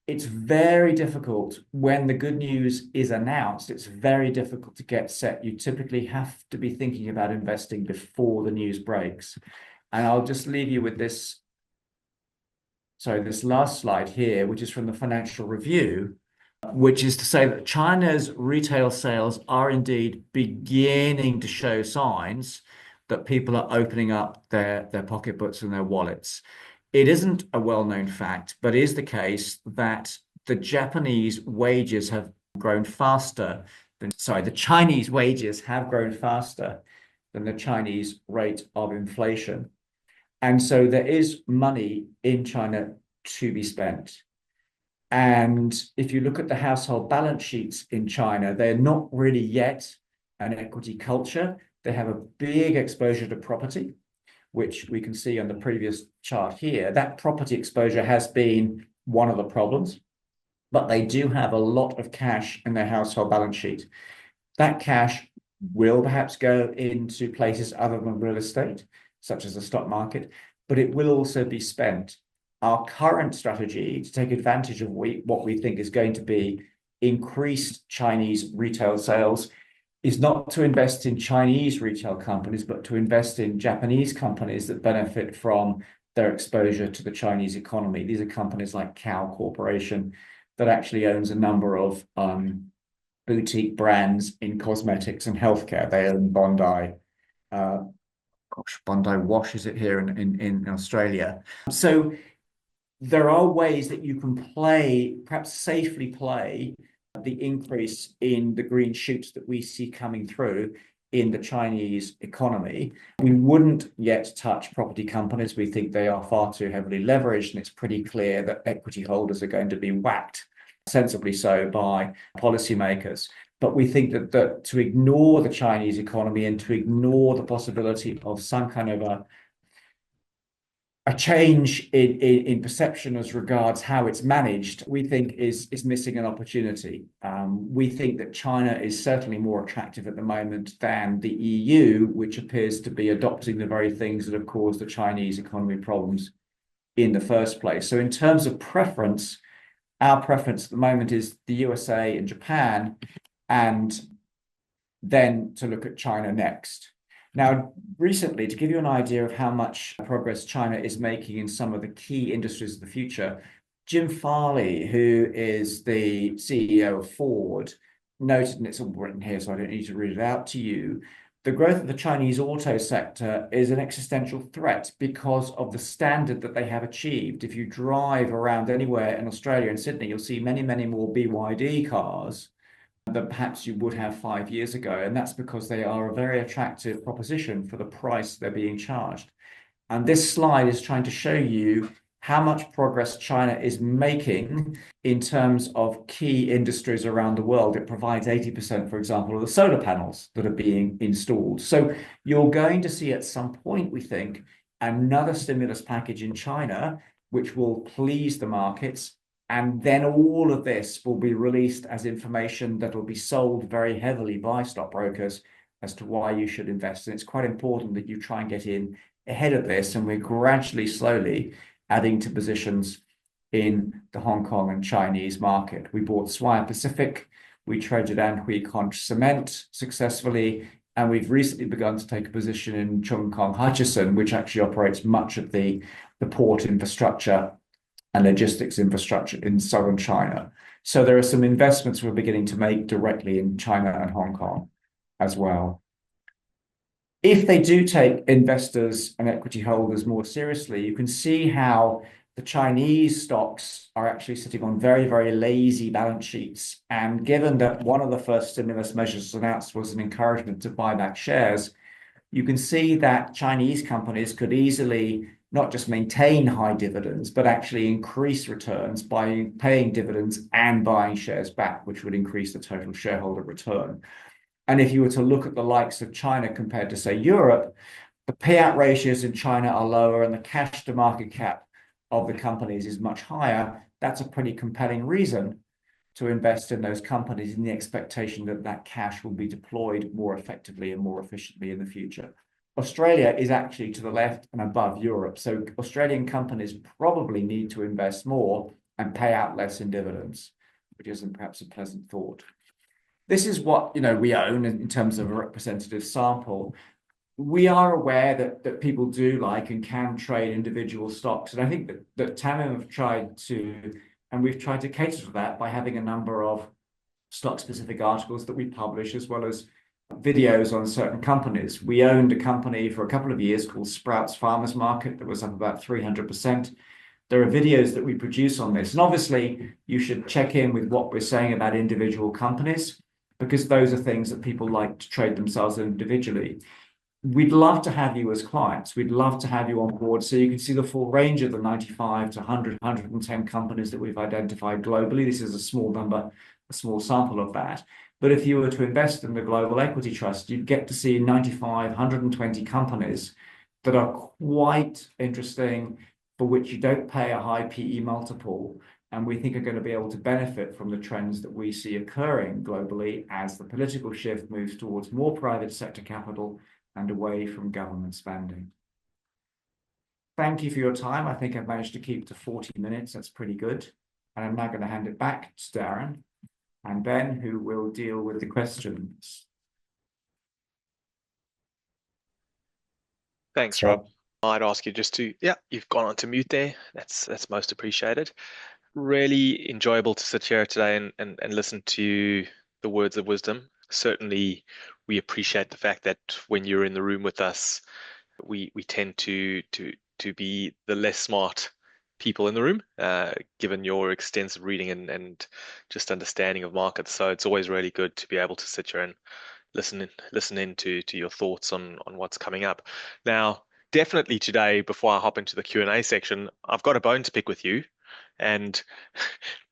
It's very difficult when the good news is announced. It's very difficult to get set. You typically have to be thinking about investing before the news breaks. And I'll just leave you with this. Sorry, this last slide here, which is from the Financial Review, which is to say that China's retail sales are indeed beginning to show signs that people are opening up their pocketbooks and their wallets. It isn't a well-known fact, but is the case that the Japanese wages have grown faster than, sorry, the Chinese wages have grown faster than the Chinese rate of inflation. And so there is money in China to be spent. And if you look at the household balance sheets in China, they're not really yet an equity culture. They have a big exposure to property, which we can see on the previous chart here. That property exposure has been one of the problems, but they do have a lot of cash in their household balance sheet. That cash will perhaps go into places other than real estate, such as the stock market, but it will also be spent. Our current strategy to take advantage of what we think is going to be increased Chinese retail sales is not to invest in Chinese retail companies, but to invest in Japanese companies that benefit from their exposure to the Chinese economy. These are companies like Kao Corporation that actually owns a number of boutique brands in cosmetics and healthcare. They own Bondi, Bondi Wash, is it here in Australia? So there are ways that you can play, perhaps safely play, the increase in the green shoots that we see coming through in the Chinese economy. We wouldn't yet touch property companies. We think they are far too heavily leveraged, and it's pretty clear that equity holders are going to be whacked, sensibly so, by policymakers. But we think that to ignore the Chinese economy and to ignore the possibility of some kind of a change in perception as regards how it's managed, we think is missing an opportunity. We think that China is certainly more attractive at the moment than the EU, which appears to be adopting the very things that have caused the Chinese economy problems in the first place. So in terms of preference, our preference at the moment is the USA and Japan, and then to look at China next. Now, recently, to give you an idea of how much progress China is making in some of the key industries of the future, Jim Farley, who is the CEO of Ford, noted, and it's all written here, so I don't need to read it out to you, the growth of the Chinese auto sector is an existential threat because of the standard that they have achieved. If you drive around anywhere in Australia and Sydney, you'll see many, many more BYD cars than perhaps you would have 5 years ago. And that's because they are a very attractive proposition for the price they're being charged. And this slide is trying to show you how much progress China is making in terms of key industries around the world. It provides 80%, for example, of the solar panels that are being installed. So you're going to see at some point, we think, another stimulus package in China, which will please the markets. And then all of this will be released as information that will be sold very heavily by stockbrokers as to why you should invest. And it's quite important that you try and get in ahead of this. And we're gradually, slowly adding to positions in the Hong Kong and Chinese market. We bought Swire Pacific, we traded Anhui Conch Cement successfully, and we've recently begun to take a position in Chung Kong Hutchison, which actually operates much of the port infrastructure and logistics infrastructure in southern China. So there are some investments we're beginning to make directly in China and Hong Kong as well. If they do take investors and equity holders more seriously, you can see how the Chinese stocks are actually sitting on very, very lazy balance sheets. And given that one of the first stimulus measures announced was an encouragement to buy back shares, you can see that Chinese companies could easily not just maintain high dividends, but actually increase returns by paying dividends and buying shares back, which would increase the total shareholder return. And if you were to look at the likes of China compared to, say, Europe, the payout ratios in China are lower and the cash to market cap of the companies is much higher. That's a pretty compelling reason to invest in those companies in the expectation that that cash will be deployed more effectively and more efficiently in the future. Australia is actually to the left and above Europe. So Australian companies probably need to invest more and pay out less in dividends, which isn't perhaps a pleasant thought. This is what we own in terms of a representative sample. We are aware that people do like and can trade individual stocks. And I think that TAMIM have tried to, and we've tried to cater to that by having a number of stock-specific articles that we publish, as well as videos on certain companies. We owned a company for a couple of years called Sprouts Farmers Market that was up about 300%. There are videos that we produce on this. And obviously, you should check in with what we're saying about individual companies, because those are things that people like to trade themselves individually. We'd love to have you as clients. We'd love to have you on board so you can see the full range of the 95 to 100, 110 companies that we've identified globally. This is a small number, a small sample of that. But if you were to invest in the Global Equity Trust, you'd get to see 95, 120 companies that are quite interesting, for which you don't pay a high PE multiple, and we think are going to be able to benefit from the trends that we see occurring globally as the political shift moves towards more private sector capital and away from government spending. Thank you for your time. I think I've managed to keep to 40 minutes. That's pretty good. And I'm now going to hand it back to Darren and Ben, who will deal with the questions. Thanks, Rob. I'd ask you just to, you've gone on to mute there. That's most appreciated. Really enjoyable to sit here today and listen to the words of wisdom. Certainly, we appreciate the fact that when you're in the room with us, we tend to be the less smart people in the room, given your extensive reading and just understanding of markets. So it's always really good to be able to sit here and listen in to your thoughts on what's coming up. Now, definitely today, before I hop into the Q&A section, I've got a bone to pick with you, and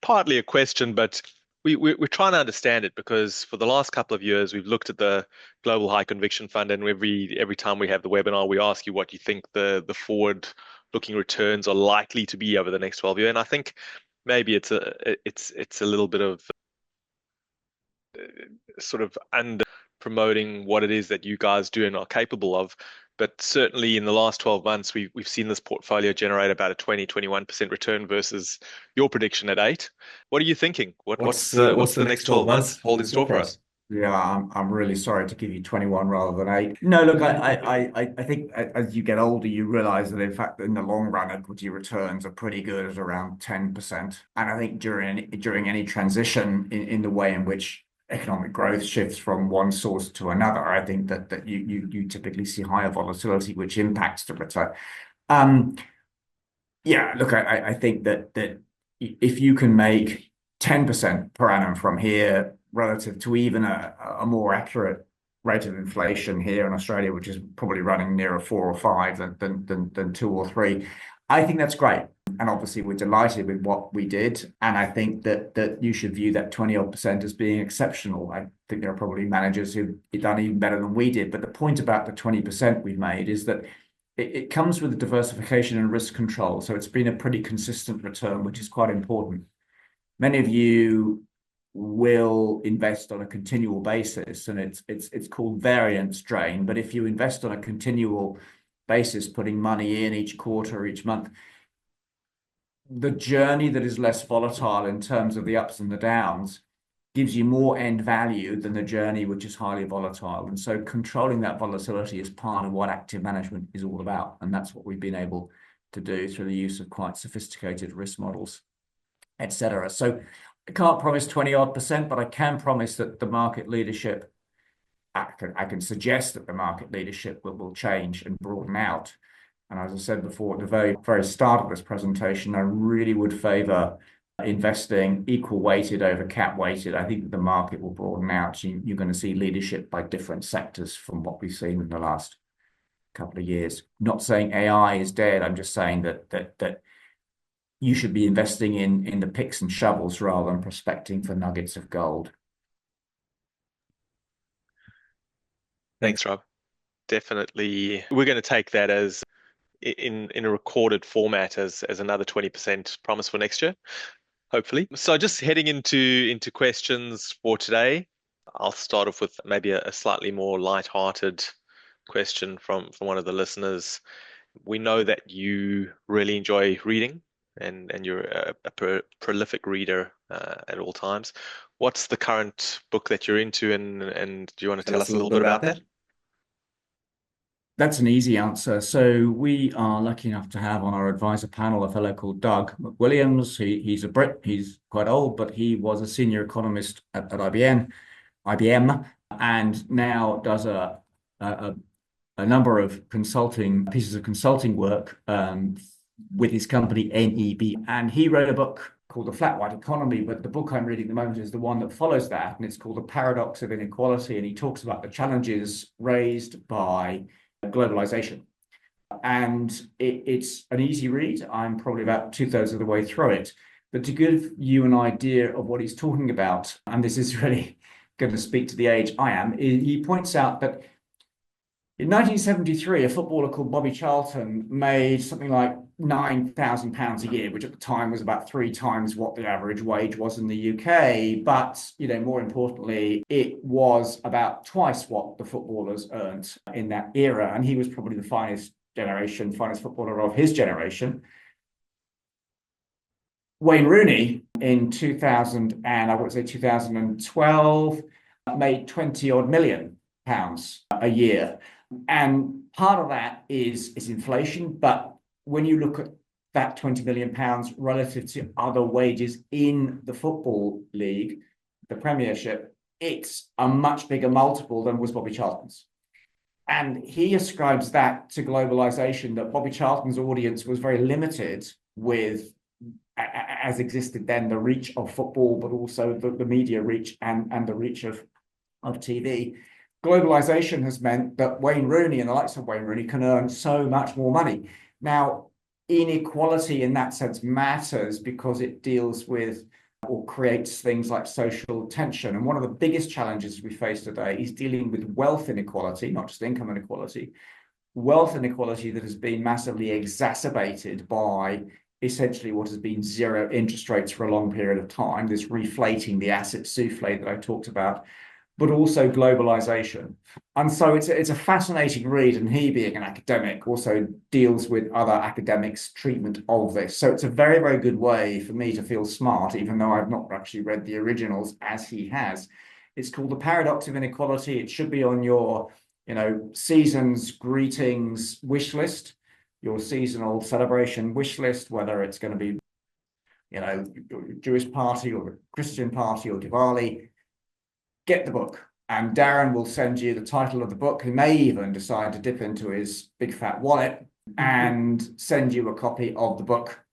partly a question, but we're trying to understand it, because for the last couple of years we've looked at the Global High Conviction Fund, and every time we have the webinar, we ask you what you think the forward-looking returns are likely to be over the next 12 years. And I think maybe it's a little bit of sort of under promoting what it is that you guys do and are capable of. But certainly in the last 12 months, we've seen this portfolio generate about a 21% return versus your prediction at 8. What are you thinking? What's the next 12 months hold in store for us? Yeah, I'm really sorry to give you 21 rather than 8. No, look, I think as you get older, you realize that in fact, in the long run, equity returns are pretty good at around 10%. And I think during any transition in the way in which economic growth shifts from one source to another, I think that you typically see higher volatility, which impacts the return. Yeah, look, I think that if you can make 10% per annum from here relative to even a more accurate rate of inflation here in Australia, which is probably running nearer 4 or 5 than 2 or 3, I think that's great. And obviously, we're delighted with what we did. And I think that you should view that 20% as being exceptional. I think there are probably managers who've done even better than we did. But the point about the 20% we've made is that it comes with the diversification and risk control. So it's been a pretty consistent return, which is quite important. Many of you will invest on a continual basis, and it's called variance drain. But if you invest on a continual basis, putting money in each quarter, each month, the journey that is less volatile in terms of the ups and the downs gives you more end value than the journey which is highly volatile. And so controlling that volatility is part of what active management is all about. And that's what we've been able to do through the use of quite sophisticated risk models, etc. So I can't promise 20-odd%, but I can promise that the market leadership, I can suggest that the market leadership will change and broaden out. And as I said before, at the very, very start of this presentation, I really would favor investing equal weighted over cap weighted. I think the market will broaden out. You're going to see leadership by different sectors from what we've seen in the last couple of years. Not saying AI is dead. I'm just saying that you should be investing in the picks and shovels rather than prospecting for nuggets of gold. Thanks, Rob. Definitely, we're going to take that as in a recorded format as another 20% promise for next year, hopefully. So just heading into questions for today, I'll start off with maybe a slightly more light-hearted question from one of the listeners. We know that you really enjoy reading and you're a prolific reader at all times. What's the current book that you're into, and do you want to tell us a little bit about that? That's an easy answer. So we are lucky enough to have on our advisor panel a fellow called Doug McWilliams. He's a Brit. He's quite old, but he was a senior economist at IBM, and now does a number of pieces of consulting work with his company NEB. And he wrote a book called The Flat White Economy, but the book I'm reading at the moment is the one that follows that, and it's called The Paradox of Inequality. And he talks about the challenges raised by globalization. And it's an easy read. I'm probably about 2/3 of the way through it. But to give you an idea of what he's talking about, and this is really going to speak to the age I am, he points out that in 1973, a footballer called Bobby Charlton made something like £9,000 a year, which at the time was about 3 times what the average wage was in the UK. But, more importantly, it was about twice what the footballers earned in that era. And he was probably the finest footballer of his generation. Wayne Rooney in 2012 made 20 odd million pounds a year. And part of that is inflation. But when you look at that 20 million pounds relative to other wages in the Football League, the Premiership, it's a much bigger multiple than was Bobby Charlton's. And he ascribes that to globalization, that Bobby Charlton's audience was very limited with, as existed then, the reach of football, but also the media reach and the reach of TV. Globalization has meant that Wayne Rooney and the likes of Wayne Rooney can earn so much more money. Now, inequality in that sense matters because it deals with or creates things like social tension. And one of the biggest challenges we face today is dealing with wealth inequality, not just income inequality, wealth inequality that has been massively exacerbated by essentially what has been zero interest rates for a long period of time, this reflating the asset souffle that I talked about, but also globalization. And so it's a fascinating read, and he, being an academic, also deals with other academics' treatment of this. So it's a very, very good way for me to feel smart, even though I've not actually read the originals as he has. It's called The Paradox of Inequality. It should be on your, season's greetings wish list, your seasonal celebration wish list, whether it's going to be, Jewish party or Christian party or Diwali. Get the book, and Darren will send you the title of the book. He may even decide to dip into his big fat wallet and send you a copy of the book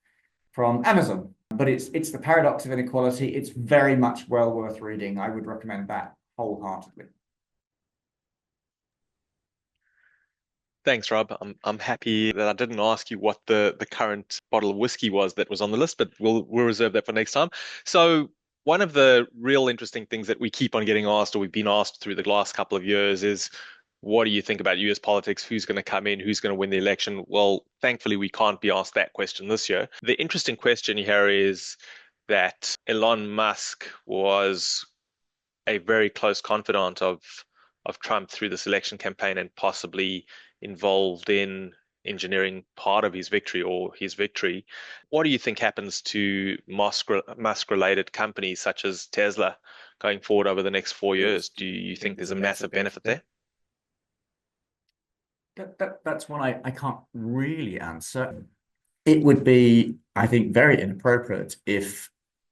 from Amazon. But it's The Paradox of Inequality. It's very much well worth reading. I would recommend that wholeheartedly. Thanks, Rob. I'm happy that I didn't ask you what the current bottle of whiskey was that was on the list, but we'll reserve that for next time. So one of the real interesting things that we keep on getting asked, or we've been asked through the last couple of years, is what do you think about US politics? Who's going to come in? Who's going to win the election? Well, thankfully, we can't be asked that question this year. The interesting question here is that Elon Musk was a very close confidant of Trump through this election campaign and possibly involved in engineering part of his victory or his victory. What do you think happens to Musk-related companies such as Tesla going forward over the next 4 years? Do you think there's a massive benefit there? That's one I can't really answer. It would be, I think, very inappropriate if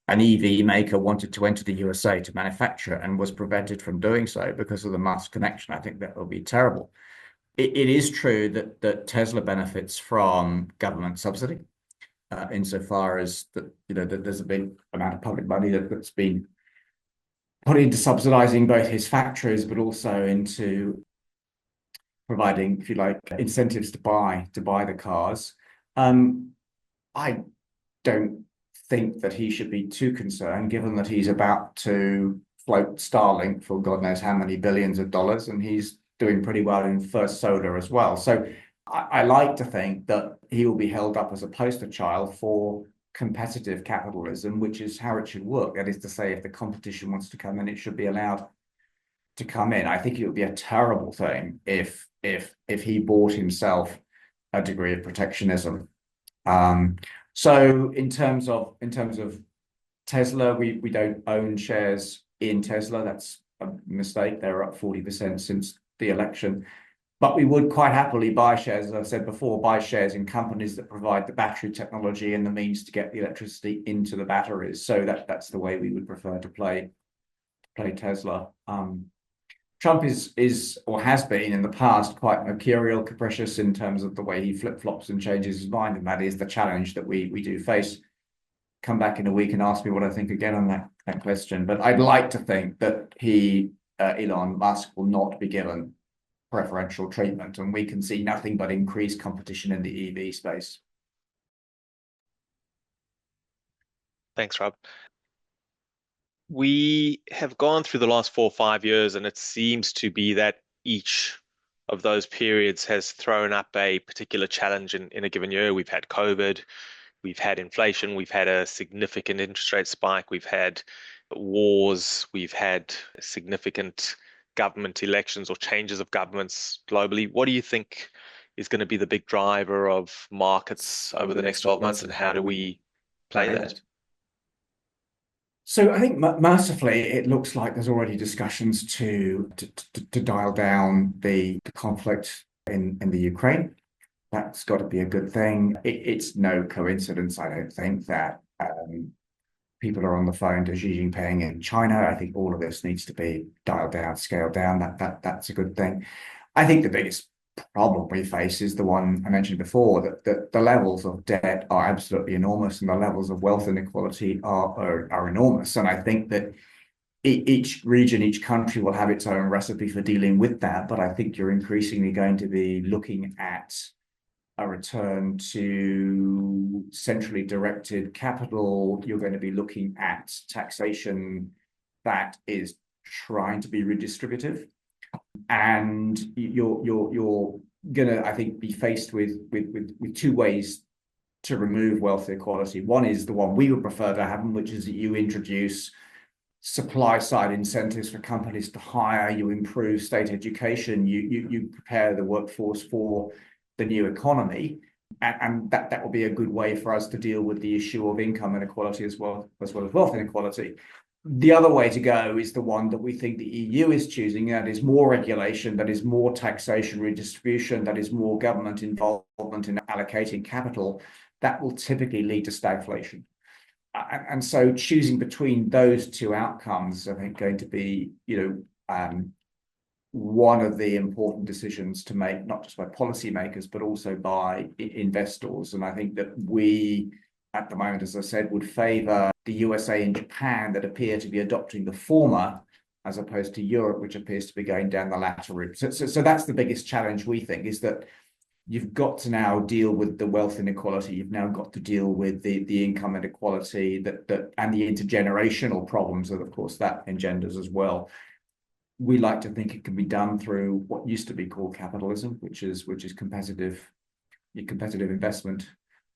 an EV maker wanted to enter the USA to manufacture and was prevented from doing so because of the Musk connection. I think that would be terrible. It is true that Tesla benefits from government subsidy, insofar as that there's a big amount of public money that's been put into subsidizing both his factories, but also into providing, if you like, incentives to buy the cars. I don't think that he should be too concerned, given that he's about to float Starlink for God knows how many billions of dollars, and he's doing pretty well in First Solar as well. So I like to think that he will be held up as a poster child for competitive capitalism, which is how it should work. That is to say, if the competition wants to come in, it should be allowed to come in. I think it would be a terrible thing if he bought himself a degree of protectionism. So in terms of Tesla, we don't own shares in Tesla. That's a mistake. They're up 40% since the election. But we would quite happily buy shares, as I've said before, buy shares in companies that provide the battery technology and the means to get the electricity into the batteries. So that's the way we would prefer to play Tesla. Trump is or has been in the past quite mercurial, capricious in terms of the way he flip-flops and changes his mind, and that is the challenge that we do face. Come back in a week and ask me what I think again on that question. But I'd like to think that Elon Musk, will not be given preferential treatment, and we can see nothing but increased competition in the EV space. Thanks, Rob. We have gone through the last 4 or 5 years, and it seems to be that each of those periods has thrown up a particular challenge in a given year. We've had COVID, we've had inflation, we've had a significant interest rate spike, we've had wars, we've had significant government elections or changes of governments globally. What do you think is going to be the big driver of markets over the next 12 months, and how do we play that? So I think mercifully, it looks like there's already discussions to dial down the conflict in the Ukraine. That's got to be a good thing. It's no coincidence, I don't think, that people are on the phone to Xi Jinping in China. I think all of this needs to be dialed down, scaled down. That's a good thing. I think the biggest problem we face is the one I mentioned before, that the levels of debt are absolutely enormous, and the levels of wealth inequality are enormous. And I think that each region, each country will have its own recipe for dealing with that. But I think you're increasingly going to be looking at a return to centrally directed capital. You're going to be looking at taxation that is trying to be redistributive. And you're gonna, I think, be faced with two ways to remove wealth inequality. One is the one we would prefer to have, which is that you introduce supply side incentives for companies to hire, you improve state education, you prepare the workforce for the new economy, and that will be a good way for us to deal with the issue of income inequality as well as wealth inequality. The other way to go is the one that we think the EU is choosing, that is more regulation, that is more taxation redistribution, that is more government involvement in allocating capital. That will typically lead to stagflation. And so choosing between those two outcomes, I think, going to be, one of the important decisions to make, not just by policymakers, but also by investors. And I think that we, at the moment, as I said, would favor the USA and Japan that appear to be adopting the former, as opposed to Europe, which appears to be going down the latter route. So that's the biggest challenge, we think, is that you've got to now deal with the wealth inequality. You've now got to deal with the income inequality and the intergenerational problems that, of course, that engenders as well. We like to think it can be done through what used to be called capitalism, which is competitive investment.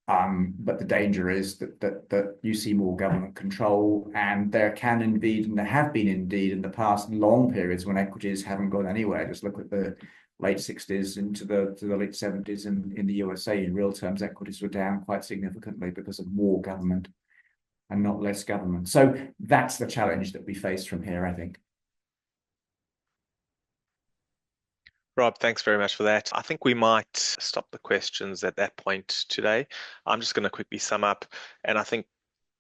But the danger is that you see more government control, and there can indeed, and there have been indeed in the past, long periods when equities haven't gone anywhere. Just look at the late 60s into the late 70s in the USA. In real terms, equities were down quite significantly because of more government and not less government. So that's the challenge that we face from here, I think. Rob, thanks very much for that. I think we might stop the questions at that point today. I'm just going to quickly sum up. And I think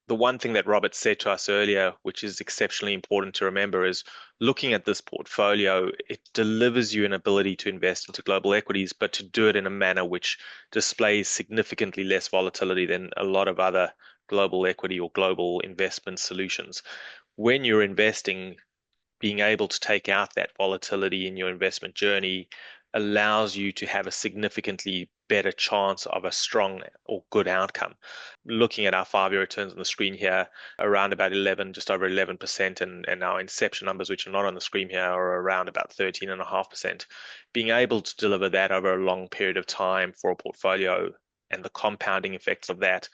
the one thing that Robert said to us earlier, which is exceptionally important to remember, is looking at this portfolio, it delivers you an ability to invest into global equities, but to do it in a manner which displays significantly less volatility than a lot of other global equity or global investment solutions. When you're investing, being able to take out that volatility in your investment journey allows you to have a significantly better chance of a strong or good outcome. Looking at our 5-year returns on the screen here, around about 11, just over 11%, and our inception numbers, which are not on the screen here, are around about 13.5%. Being able to deliver that over a long period of time for a portfolio and the compounding effects of that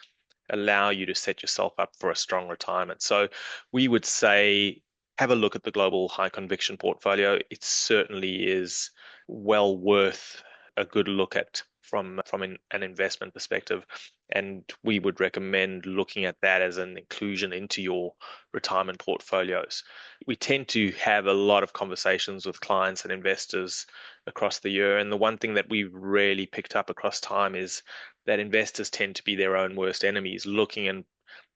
allow you to set yourself up for a strong retirement. So we would say have a look at the global high conviction portfolio. It certainly is well worth a good look at from an investment perspective. And we would recommend looking at that as an inclusion into your retirement portfolios. We tend to have a lot of conversations with clients and investors across the year. And the one thing that we've really picked up across time is that investors tend to be their own worst enemies, looking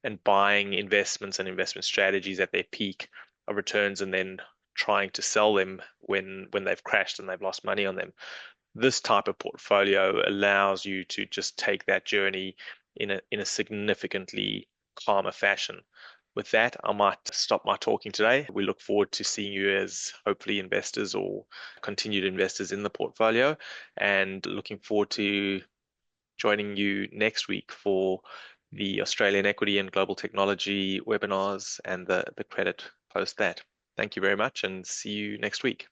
and buying investments and investment strategies at their peak of returns and then trying to sell them when they've crashed and they've lost money on them. This type of portfolio allows you to just take that journey in a significantly calmer fashion. With that, I might stop my talking today. We look forward to seeing you as hopefully investors or continued investors in the portfolio, and looking forward to joining you next week for the Australian Equity and Global Technology webinars and the credit post that. Thank you very much and see you next week.